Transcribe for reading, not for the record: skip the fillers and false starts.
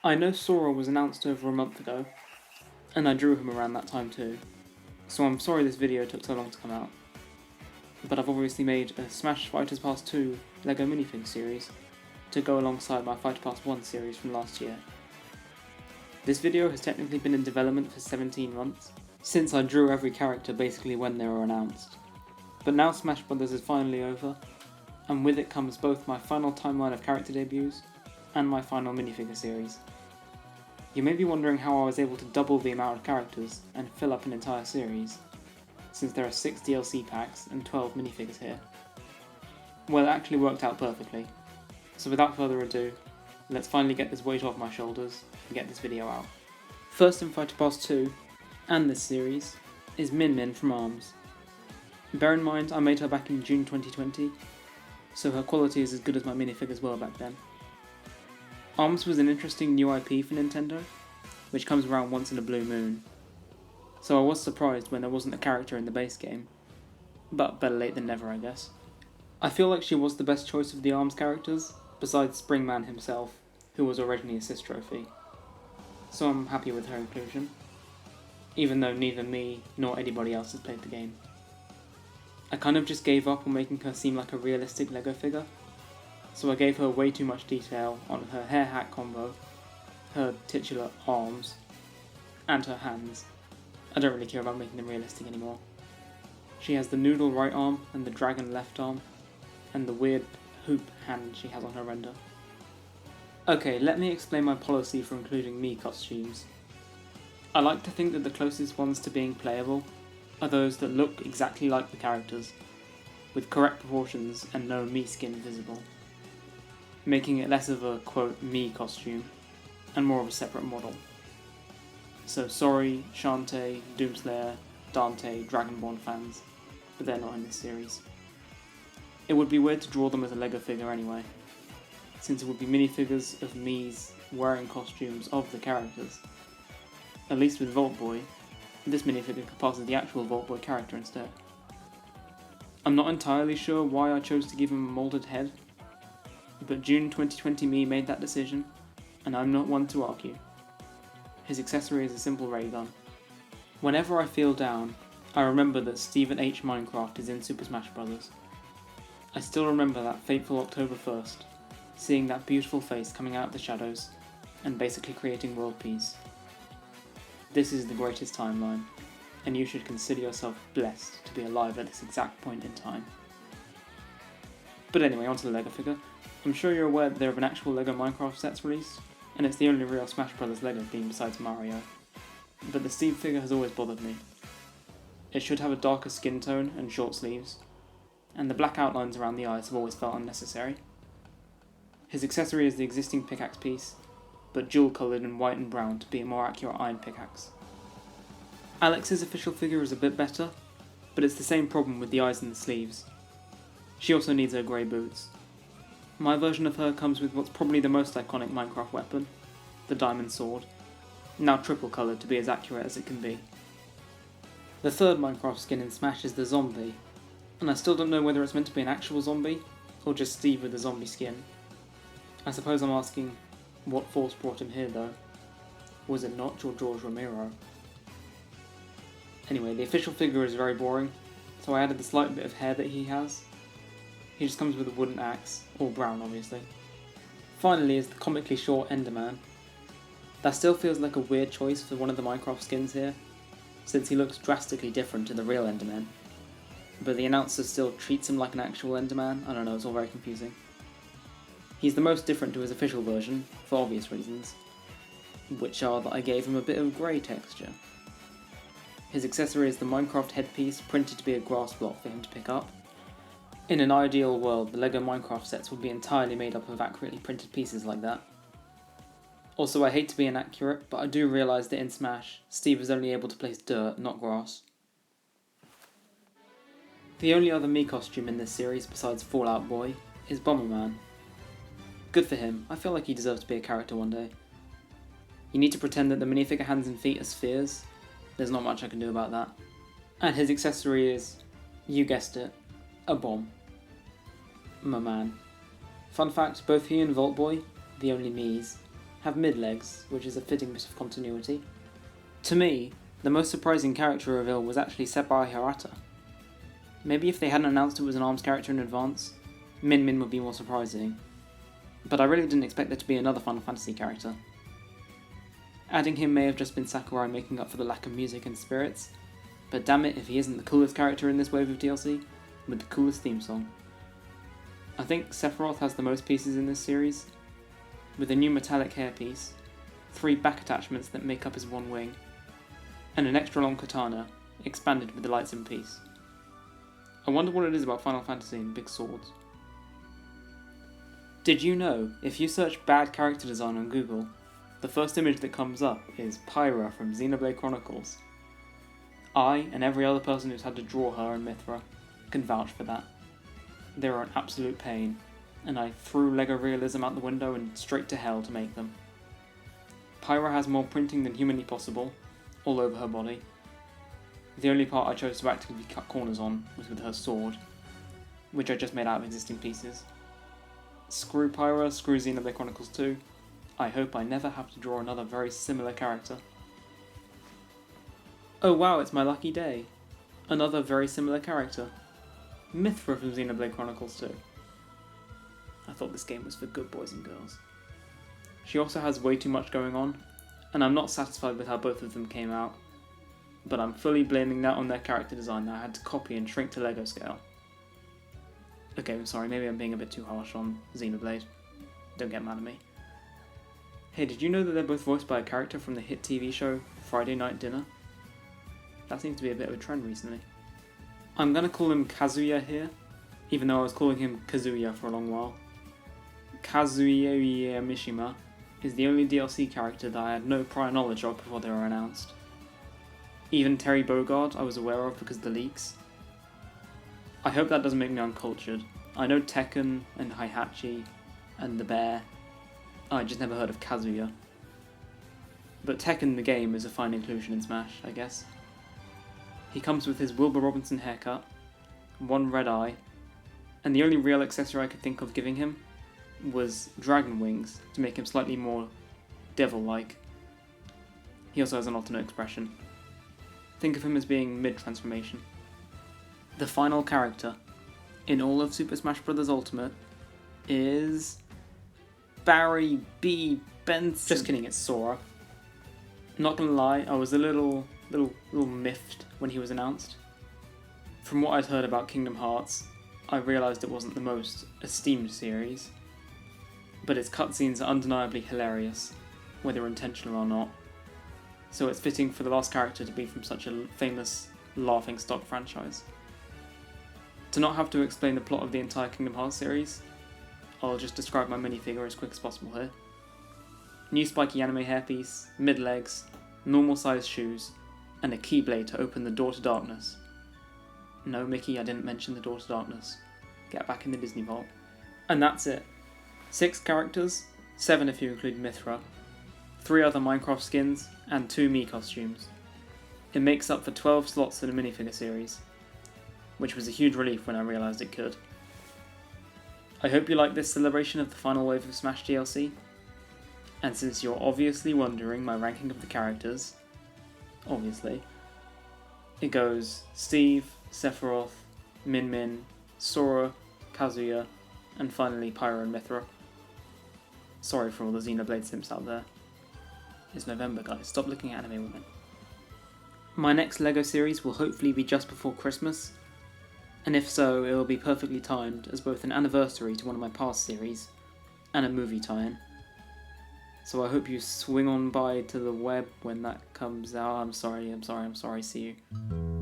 I know Sora was announced over a month ago, and I drew him around that time too, so I'm sorry this video took so long to come out. But I've obviously made a Smash Fighters Pass 2 LEGO minifig series to go alongside my Fighter Pass 1 series from last year. This video has technically been in development for 17 months, since I drew every character basically when they were announced. But now Smash Brothers is finally over, and with it comes both my final timeline of character debuts and my final minifigure series. You may be wondering how I was able to double the amount of characters and fill up an entire series, since there are 6 DLC packs and 12 minifigures here. Well, it actually worked out perfectly, so without further ado, let's finally get this weight off my shoulders and get this video out. First in Fighter Pass 2, and this series, is Min from ARMS. Bear in mind I made her back in June 2020, so her quality is as good as my minifigures were back then. ARMS was an interesting new IP for Nintendo, which comes around once in a blue moon, so I was surprised when there wasn't a character in the base game, but better late than never, I guess. I feel like she was the best choice of the ARMS characters, besides Springman himself, who was originally a Sis trophy, so I'm happy with her inclusion, even though neither me nor anybody else has played the game. I kind of just gave up on making her seem like a realistic LEGO figure, so I gave her way too much detail on her hair hat combo, her titular arms, and her hands. I don't really care about making them realistic anymore. She has the noodle right arm and the dragon left arm, and the weird hoop hand she has on her render. Okay, let me explain my policy for including me costumes. I like to think that the closest ones to being playable are those that look exactly like the characters, with correct proportions and no me skin visible, making it less of a quote me costume and more of a separate model. So sorry Shantae, Doomslayer, Dante, Dragonborn fans, but they're not in this series. It would be weird to draw them as a LEGO figure anyway, since it would be minifigures of me's wearing costumes of the characters. At least with Vault Boy, this minifigure could pass as the actual Vault Boy character instead. I'm not entirely sure why I chose to give him a moulded head, but June 2020 me made that decision, and I'm not one to argue. His accessory is a simple ray gun. Whenever I feel down, I remember that Stephen H. Minecraft is in Super Smash Bros. I still remember that fateful October 1st, seeing that beautiful face coming out of the shadows, and basically creating world peace. This is the greatest timeline, and you should consider yourself blessed to be alive at this exact point in time. But anyway, onto the LEGO figure. I'm sure you're aware that there have been actual LEGO Minecraft sets released, and it's the only real Smash Bros. LEGO theme besides Mario. But the Steve figure has always bothered me. It should have a darker skin tone and short sleeves, and the black outlines around the eyes have always felt unnecessary. His accessory is the existing pickaxe piece, but dual coloured in white and brown to be a more accurate iron pickaxe. Alex's official figure is a bit better, but it's the same problem with the eyes and the sleeves. She also needs her grey boots. My version of her comes with what's probably the most iconic Minecraft weapon, the diamond sword, now triple coloured to be as accurate as it can be. The third Minecraft skin in Smash is the zombie, and I still don't know whether it's meant to be an actual zombie, or just Steve with a zombie skin. I suppose I'm asking, what force brought him here though? Was it not George Romero? Anyway, the official figure is very boring, so I added the slight bit of hair that he has. He just comes with a wooden axe, all brown obviously. Finally is the comically short Enderman. That still feels like a weird choice for one of the Minecraft skins here, since he looks drastically different to the real Enderman. But the announcer still treats him like an actual Enderman. I don't know, it's all very confusing. He's the most different to his official version, for obvious reasons, which are that I gave him a bit of grey texture. His accessory is the Minecraft headpiece printed to be a grass block for him to pick up. In an ideal world, the LEGO Minecraft sets would be entirely made up of accurately printed pieces like that. Also, I hate to be inaccurate, but I do realise that in Smash, Steve is only able to place dirt, not grass. The only other me costume in this series besides Fallout Boy is Bomberman. Good for him, I feel like he deserves to be a character one day. You need to pretend that the minifigure hands and feet are spheres. There's not much I can do about that. And his accessory is, you guessed it, a bomb. My man. Fun fact, both he and Vault Boy, the only me's, have mid-legs, which is a fitting bit of continuity. To me, the most surprising character reveal was actually Sephiroth Hirata. Maybe if they hadn't announced it was an ARMS character in advance, Min Min would be more surprising. But I really didn't expect there to be another Final Fantasy character. Adding him may have just been Sakurai making up for the lack of music and spirits, but damn it if he isn't the coolest character in this wave of DLC, with the coolest theme song. I think Sephiroth has the most pieces in this series, with a new metallic hairpiece, 3 back attachments that make up his one wing, and an extra long katana, expanded with the lightsaber piece. I wonder what it is about Final Fantasy and big swords. Did you know, if you search bad character design on Google, the first image that comes up is Pyra from Xenoblade Chronicles? I, and every other person who's had to draw her and Mythra, can vouch for that. They are an absolute pain, and I threw LEGO realism out the window and straight to hell to make them. Pyra has more printing than humanly possible, all over her body. The only part I chose to actively cut corners on was with her sword, which I just made out of existing pieces. Screw Pyra, screw Xenoblade Chronicles 2, I hope I never have to draw another very similar character. Oh wow, it's my lucky day. Another very similar character. Mythra from Xenoblade Chronicles 2. I thought this game was for good boys and girls. She also has way too much going on, and I'm not satisfied with how both of them came out, but I'm fully blaming that on their character design that I had to copy and shrink to LEGO scale. Okay, I'm sorry, maybe I'm being a bit too harsh on Xenoblade. Don't get mad at me. Hey, did you know that they're both voiced by a character from the hit TV show Friday Night Dinner? That seems to be a bit of a trend recently. I'm gonna call him Kazuya here, even though I was calling him Kazuya for a long while. Kazuya Mishima is the only DLC character that I had no prior knowledge of before they were announced. Even Terry Bogard I was aware of because of the leaks. I hope that doesn't make me uncultured. I know Tekken and Heihachi and the Bear. I just never heard of Kazuya. But Tekken the game is a fine inclusion in Smash, I guess. He comes with his Wilbur Robinson haircut, one red eye, and the only real accessory I could think of giving him was dragon wings to make him slightly more devil-like. He also has an alternate expression. Think of him as being mid-transformation. The final character in all of Super Smash Bros. Ultimate is Barry B. Benson. Just kidding, it's Sora. Not gonna lie, I was a little miffed when he was announced. From what I'd heard about Kingdom Hearts, I realised it wasn't the most esteemed series, but its cutscenes are undeniably hilarious, whether intentional or not. So it's fitting for the last character to be from such a famous laughing-stock franchise. To not have to explain the plot of the entire Kingdom Hearts series, I'll just describe my minifigure as quick as possible here. New spiky anime hairpiece, mid-legs, normal-sized shoes, and a keyblade to open the door to darkness. No, Mickey, I didn't mention the door to darkness. Get back in the Disney vault. And that's it. 6 characters, 7 if you include Mythra, 3 other Minecraft skins, and 2 Mii costumes. It makes up for 12 slots in a minifigure series, which was a huge relief when I realised it could. I hope you like this celebration of the final wave of Smash DLC, and since you're obviously wondering my ranking of the characters, obviously, it goes Steve, Sephiroth, Min Min, Sora, Kazuya, and finally Pyra and Mythra. Sorry for all the Xenoblade simps out there. It's November, guys, stop looking at anime women. My next LEGO series will hopefully be just before Christmas, and if so, it will be perfectly timed as both an anniversary to one of my past series and a movie tie-in. So I hope you swing on by to the web when that comes out. I'm sorry, see you.